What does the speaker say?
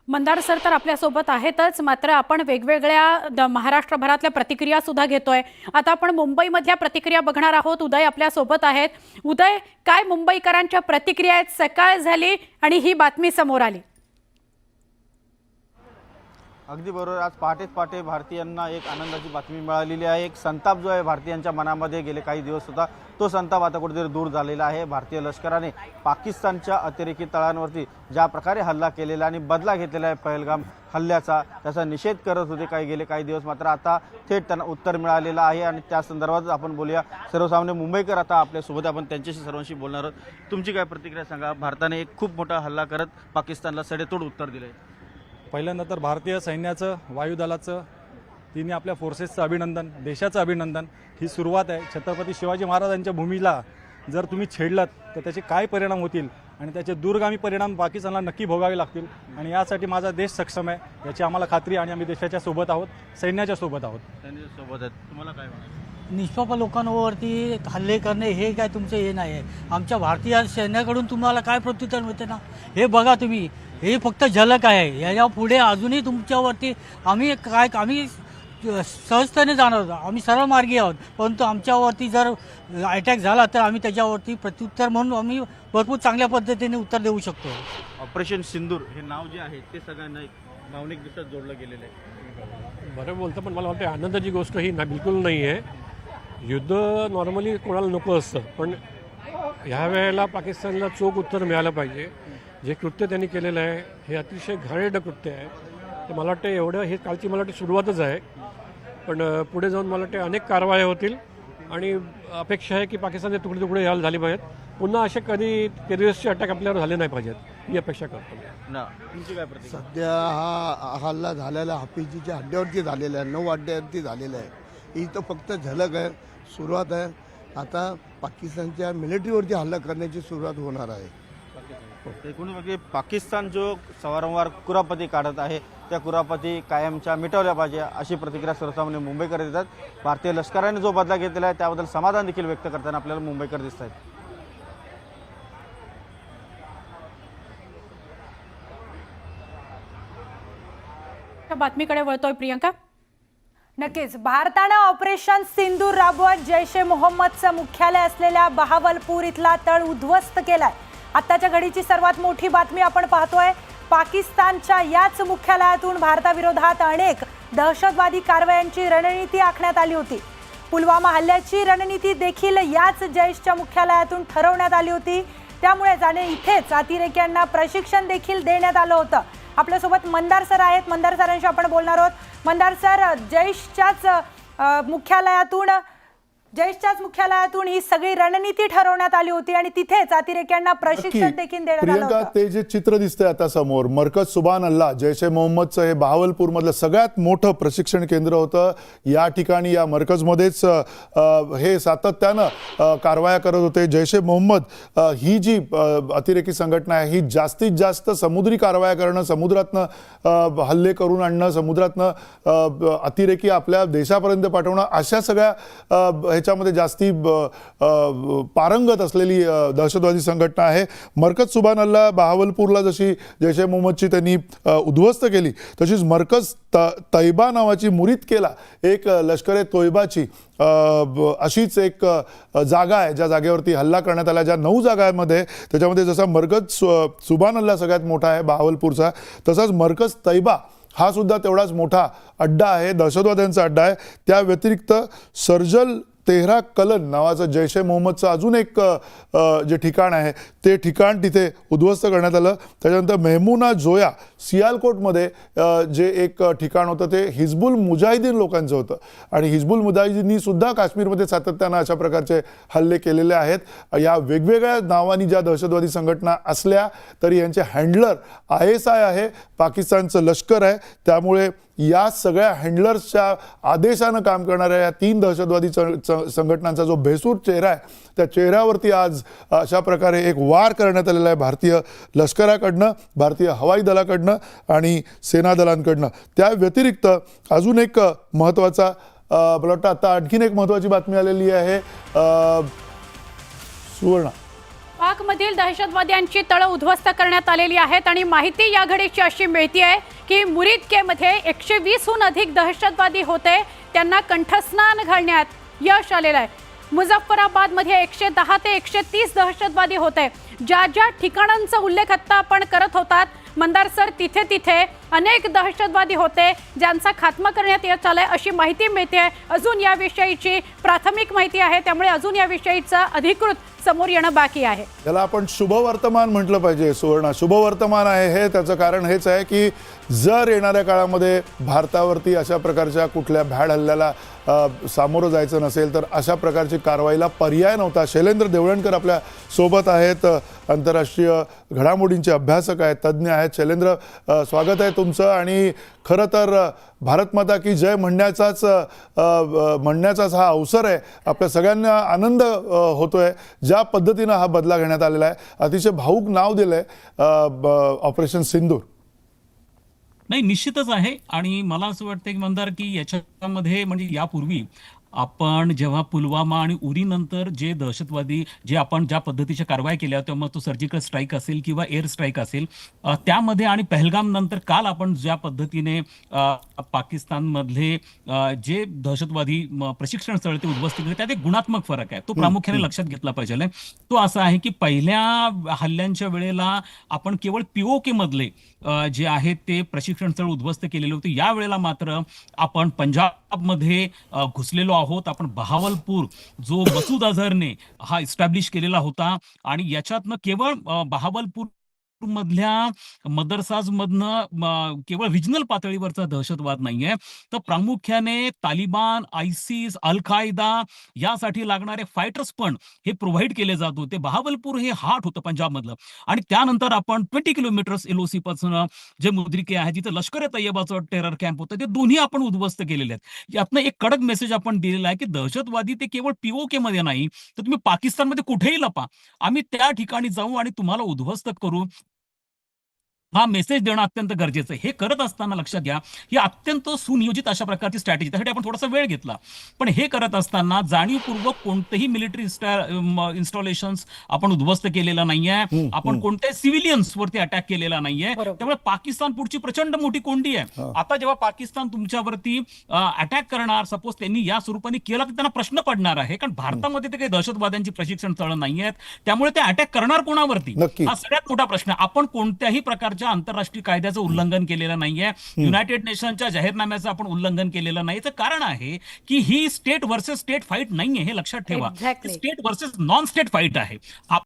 Mandar sir तर आपल्यासोबत आहेतच, मात्र आपण वेगवेगळ्या महाराष्ट्रभरातल्या प्रतिक्रिया सुद्धा घेतोय। आता आपण मुंबईमधल्या प्रतिक्रिया बघणार आहोत। उदय आपल्यासोबत आहेत। उदय, काय मुंबईकरांच्या प्रतिक्रिया आहेत? सकाळ झाली आणि ही बातमी समोर आली। अगदी बरोबर। आज पहाटे भारतीयांना एक आनंदाची बातमी मिळालेली आहे। एक संताप जो आहे भारतीयांच्या मनामध्ये गेले काही दिवस होता, तो संताप आता कुठेतरी दूर झालेला आहे। भारतीय लष्कराने पाकिस्तानच्या अतिरेकी तळांवरती ज्या प्रकारे हल्ला केलेला आणि बदला घेतलेला आहे पहलगाम हल्ल्याचा, त्याचा निषेध करत होते गेले काही दिवस, मात्र आता थेट त्यांना उत्तर मिळालेलं आहे आणि त्या संदर्भात आपण बोलूया। सर्वसामान्य मुंबईकर आता आपल्यासोबत, आपण त्यांच्याशी सर्वांशी बोलणार आहोत। तुमची काय प्रतिक्रिया सांगा? भारताने एक खूप मोठा हल्ला करत पाकिस्तानला सडेतोड उत्तर दिले। पहिल्यांदा तर भारतीय सैन्याचं, वायुदलाचं, तिने आपल्या फोर्सेसचं अभिनंदन, देशाचं अभिनंदन। ही सुरुवात आहे। छत्रपती शिवाजी महाराजांच्या भूमीला जर तुम्ही छेडलात तर त्याचे काय परिणाम होतील आणि त्याचे दूरगामी परिणाम पाकिस्तानला नक्की भोगावे लागतील आणि यासाठी माझा देश सक्षम आहे याची आम्हाला खात्री, आणि आम्ही देशाच्या सोबत आहोत, सैन्याच्या सोबत आहोत। सोबत आहेत। तुम्हाला काय वाटतं? निष्पाप लोकांवरती हल्ले करणे हे काय तुमचं हे नाही आहे। आमच्या भारतीय सैन्याकडून तुम्हाला काय प्रत्युत्तर मिळते ना, हे बघा तुम्ही। हे फक्त झलक आहे। याच्या पुढे अजूनही तुमच्यावरती आम्ही सहजतेने जाणार आहोत। आम्ही सरळ मार्गी आहोत, परंतु आमच्यावरती जर अटॅक झाला तर आम्ही त्याच्यावरती प्रत्युत्तर म्हणून आम्ही भरपूर चांगल्या पद्धतीने उत्तर देऊ शकतो। ऑपरेशन सिंदूर हे नाव जे आहे ते सगळ्यांना एक भावनिकदृष्ट्या जोडलं गेलेलं आहे। बरं बोलतं, पण मला वाटतं आनंदाची गोष्ट ही बिलकुल नाही आहे। युद्ध नॉर्मली कोणाला नको असतं, पण ह्या वेळेला पाकिस्तानला चोख उत्तर मिळालं पाहिजे। जे कृत्य त्यांनी केलेलं आहे हे अतिशय घाणेरडं कृत्य आहे। तर मला वाटतं एवढं हे कालची मला वाटतं सुरुवातच आहे, पण पुढे जाऊन मला वाटतं अनेक कारवाया होतील आणि अपेक्षा आहे की पाकिस्तानचे तुकडे तुकडे यायला झाले पाहिजेत। पुन्हा असे कधी टेररिस्टचे अटॅक आपल्यावर झाले नाही पाहिजेत, ही अपेक्षा करतो ना। तुमची काय प्रतिक्रिया? सध्या हा हल्ला झालेला हाफिजीच्या अड्ड्यावरती झालेला आहे, 9 अड्ड्यावरती झालेला आहे। ही तर फक्त झलक आहे, सुरुवात आहे। आता पाकिस्तानच्या मिलिटरीवरती हल्ला करण्याची सुरुवात होणार आहे। एकूण म्हणजे पाकिस्तान जो वारंवार कुरापती काढत आहे, त्या कुरापती कायमच्या मिटवल्या पाहिजे, अशी प्रतिक्रिया सर्वसामान्य मुंबईकर देतात। भारतीय लष्कराने जो बदला घेतलेला आहे त्याबद्दल समाधान देखील व्यक्त करताना आपल्याला मुंबईकर दिसत आहेत। बातमीकडे वळतोय प्रियंका। नक्कीच, भारतानं ऑपरेशन सिंदूर राबवत जैश ए मोहम्मदचं मुख्यालय असलेल्या बहावलपूर इथला तळ उद्ध्वस्त केलाय। आत्ताच्या घडीची सर्वात मोठी बातमी आपण पाहतोय। पाकिस्तानच्या याच मुख्यालयातून भारताविरोधात अनेक दहशतवादी कारवायांची रणनीती आखण्यात आली होती। पुलवामा हल्ल्याची रणनीती देखील याच जैशच्या मुख्यालयातून ठरवण्यात आली होती। त्यामुळे जाणे इथेच अतिरेक्यांना प्रशिक्षण देखील देण्यात आलं होतं। आपल्यासोबत मंदार सर आहेत। मंदार सरांशी आपण बोलणार आहोत। मंदार सर, जैशच्याच मुख्यालयातून ही सगळी रणनीती ठरवण्यात आली होती आणि तिथेच अतिरेक्यांना प्रशिक्षण देखील देण्यात आलं प्रियंका, होतं। ते जे चित्र दिसतंय आता समोर, मरकज सुभान अल्लाह जैश ए मोहम्मदचं हे बहावलपूर मधलं सगळ्यात मोठं प्रशिक्षण केंद्र होतं। या ठिकाणी या मरकजमध्येच हे सातत्यानं कारवाया करत होते। जैश ए मोहम्मद ही जी अतिरेकी संघटना आहे, ही जास्तीत जास्त समुद्री कारवाया करणं, समुद्रातनं हल्ले करून आणणं, समुद्रातनं अतिरेकी आपल्या देशापर्यंत पाठवणं, अशा सगळ्या ह्याच्यामध्ये जास्ती पारंगत असलेली दहशतवादी संघटना आहे। मरकज सुभान अल्लाह बहावलपूरला जशी जैश ए मोहम्मदची त्यांनी उद्ध्वस्त केली, तशीच मरकज तैबा नावाची मुरीदकेला एक लष्कर ए तोयबाची अशीच एक जागा आहे, ज्या जागेवरती हल्ला करण्यात आला। ज्या 9 जागांमध्ये, त्याच्यामध्ये जसा मरकज सुभान अल्लाह सगळ्यात मोठा आहे बहावलपूरचा, तसाच मरकज तैबा हा सुद्धा तेवढाच मोठा अड्डा आहे, दहशतवाद्यांचा अड्डा आहे। त्या व्यतिरिक्त सर्जल तेहरा कलन नावाचं जैश ए मोहम्मदचं अजून एक जे ठिकाण आहे, ते ठिकाण तिथे उद्ध्वस्त करण्यात आलं। त्याच्यानंतर मेहमुना जोया सियालकोटमध्ये जे एक ठिकाण होतं ते हिजबुल मुजाहिदीन लोकांचं होतं, आणि हिजबुल मुजाहिदींनी सुद्धा काश्मीरमध्ये सातत्यानं अशा प्रकारचे हल्ले केलेले आहेत। या वेगवेगळ्या नावांनी ज्या दहशतवादी संघटना असल्या तरी यांचे हँडलर ISI आहे, पाकिस्तानचं लष्कर आहे। त्यामुळे या सगळ्या हँडलर्सच्या आदेशानं काम करणाऱ्या या 3 दहशतवादी संघटनांचा जो भेसूर चेहरा आहे, त्या चेहऱ्यावरती आज अशा प्रकारे एक वार करण्यात आलेला आहे भारतीय लष्कराकडनं, भारतीय हवाई दलाकडनं आणि सेना दलांकडनं। त्या व्यतिरिक्त अजून एक महत्त्वाचा, मला वाटतं आता आणखीन एक महत्त्वाची बातमी आलेली आहे। सुवर्णा, पाकमधील दहशतवाद्यांची तळं उद्ध्वस्त करण्यात आलेली आहेत आणि माहिती या घडीची अशी मिळते आहे की मुरिदकेमध्ये 120हून अधिक दहशतवादी होते, त्यांना कंठस्नान घालण्यात यश आलेलं आहे. मुझफ्फराबादमध्ये 110 ते 130 दहशतवादी होते. ज्या ज्या ठिकाणांचा उल्लेख आता आपण करत होतात मंदार सर, तिथे तिथे अनेक दहशतवादी होते ज्यांचा खात्मा करण्यात येत आलाय अशी माहिती मिळते. अजून याविषयीची प्राथमिक माहिती आहे, त्यामुळे अजून याविषयीचा अधिकृत समोर येणं बाकी आहे. त्याला आपण शुभवर्तमान म्हटलं पाहिजे. सुवर्णा, शुभवर्तमान आहे हे. त्याचं कारण हेच आहे की जर येणाऱ्या काळामध्ये भारतावरती अशा प्रकारच्या कुठल्या भ्याड हल्ल्याला सामोरं जायचं नसेल तर अशा प्रकारची कारवाईला पर्याय नव्हता. शैलेंद्र देवळणकर आपल्या सोबत आहेत, आंतरराष्ट्रीय घडामोडींचे अभ्यासक आहेत, तज्ज्ञ आहेत. शैलेंद्र, स्वागत आहे तुमचं. आणि खरं तर भारत माता की जय म्हणण्याचाच हा अवसर आहे. आपल्या सगळ्यांना आनंद होतोय ज्या पद्धतीनं हा बदला घेण्यात आलेला आहे. अतिशय भावूक नाव दिलंय ऑपरेशन सिंदूर. नाही, निश्चितच आहे. आणि मला असं वाटतं की मंदार की याच्यामध्ये म्हणजे यापूर्वी आपण जेव्हा पुलवामा आणि उरी नंतर जे दहशतवादी जे आपण ज्या पद्धतीच्या कारवाई केल्या होत्या, मग तो सर्जिकल स्ट्राईक असेल किंवा एअर स्ट्राईक असेल, त्यामध्ये आणि पहलगाम नंतर काल आपण ज्या पद्धतीने पाकिस्तानमधले जे दहशतवादी प्रशिक्षण स्थळ ते उद्ध्वस्त केले, त्यात एक गुणात्मक फरक आहे. तो प्रामुख्याने लक्षात घेतला पाहिजे. तो असा आहे की पहिल्या हल्ल्यांच्या वेळेला आपण केवळ पीओके मधले जे आहेत ते प्रशिक्षण स्थळ उद्ध्वस्त केलेले होते. या वेळेला मात्र आपण पंजाबमध्ये घुसलेलो आहोत. आपण बहावलपूर जो मसूद अझहरने हा इस्टॅब्लिश केलेला होता आणि याच्यातनं केवळ बहावलपूर मधल्या मदरसाजमधनं केवळ रिजनल पातळीवरचा दहशतवाद नाहीये, तर प्रामुख्याने तालिबान, आयसिस, अल कायदा यासाठी लागणारे फायटर्स पण हे प्रोव्हाइड केले जात होते. बहावलपूर हे हार्ट होतं पंजाबमधलं. आणि त्यानंतर आपण 20 किलोमीटर्स LOC पासून जे मुद्रिके आहे जिथे लष्कर ए तय्यबाचं टेरर कॅम्प होतं ते दोन्ही आपण उद्ध्वस्त केलेले आहेत. यातनं एक कडक मेसेज आपण दिलेला आहे की दहशतवादी ते केवळ पीओके मध्ये नाही, तर तुम्ही पाकिस्तानमध्ये कुठेही लपा, आम्ही त्या ठिकाणी जाऊ आणि तुम्हाला उद्ध्वस्त करू. हा मेसेज देणं अत्यंत गरजेचं आहे. हे करत असताना लक्षात घ्या ही अत्यंत सुनियोजित अशा प्रकारची स्ट्रॅटेजी, त्यासाठी आपण थोडासा वेळ घेतला. पण हे करत असताना जाणीवपूर्वक कोणतेही मिलिटरी इन्स्टॉलेशन्स आपण उद्ध्वस्त केलेलं नाहीये, आपण कोणत्याही सिव्हिलियन्स वरती अटॅक केलेला नाहीये. त्यामुळे पाकिस्तान पुढची प्रचंड मोठी कोंडी आहे. आता जेव्हा पाकिस्तान तुमच्यावरती अटॅक करणार, सपोज त्यांनी या स्वरूपाने केला तर त्यांना प्रश्न पडणार आहे, कारण भारतामध्ये ते काही दहशतवाद्यांची प्रशिक्षण स्थळं नाही आहेत. त्यामुळे ते अटॅक करणार कोणावरती हा सगळ्यात मोठा प्रश्न आहे. आपण कोणत्याही प्रकारच्या आंतरराष्ट्रीय कायद्याचं उल्लंघन केलेलं नाहीये, युनायटेड नेशनच्या जाहीरनाम्याचं आपण उल्लंघन केलेलं नाही. कारण आहे की ही स्टेट व्हर्सेस स्टेट फाईट नाहीये, हे लक्षात ठेवा. State versus non state fight आहे.